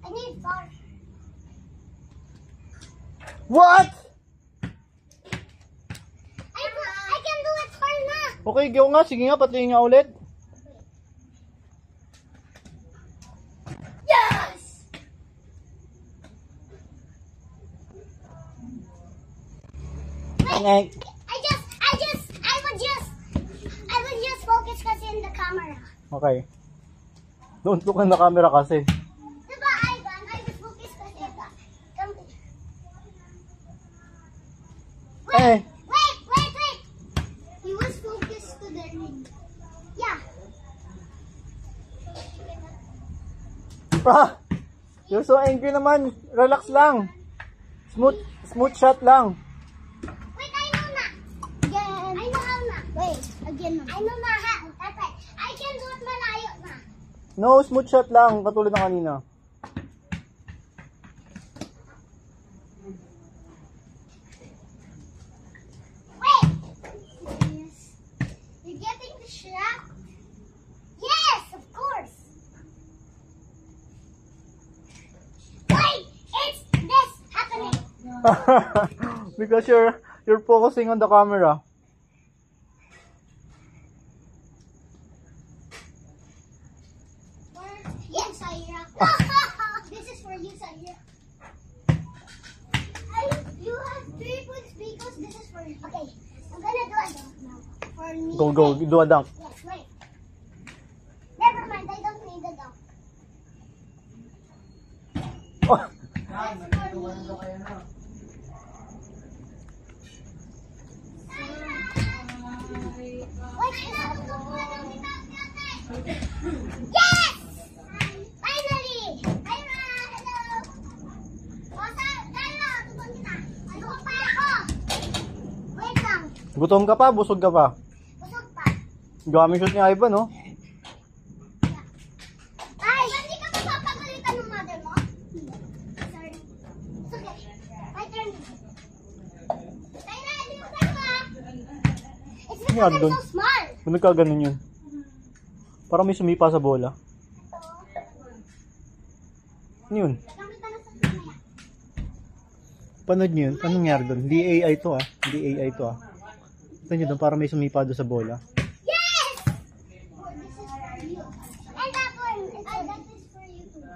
I need bar. What? I can do it for na. Okay, go nga. Sige nga, patayin nga ulit. Yes! Wait. I would just focus kasi in the camera. Okay. Don't look on the camera kasi. Diba, Ivan? I was focus kasi ito. Eh. Wait. He was focused to the ring. Yeah. Ah, you're so angry naman. Relax lang. Smooth shot lang. Wait, I know na. Again. I know how na. Wait, again na. I know na how. Okay. I can do it malayo na. No, smooth shot lang. Katulad ng kanina. Wait. Yes. You're getting the shot? Yes, of course. Wait, it's this happening. Because you're focusing on the camera. Yes, Saira. This is for you, Saira. You have 3 points because this is for you. Okay, I'm gonna do a dunk now. For me. Go, do a dunk. Yes, wait. Never mind, I don't need a dunk. Oh. That's for me. Yes! Finally! Tyra, hello! O, Tyra, tutuan kita. Ano pa ako? Wait lang. Gutom ka pa? Busog ka pa? Busog pa. Gamit shot ni Ivan, no? Ay! Hindi ka pa papagalitan ng mother mo? Sorry. It's okay. My turn. Tyra, hindi mo tayo. It's because Yan, I'm dun. so smart. Kung nagkaganon yun. Parang may sumipa sa bola. Ano yun? Nakita na sa mamaya. Panood nyo yun? Anong nangyari doon? Hindi AI to ah. Hindi AI to ah. Ito nyo doon, parang may sumipa doon sa bola. Yes! Oh, this is for you. And that one, that is for you too.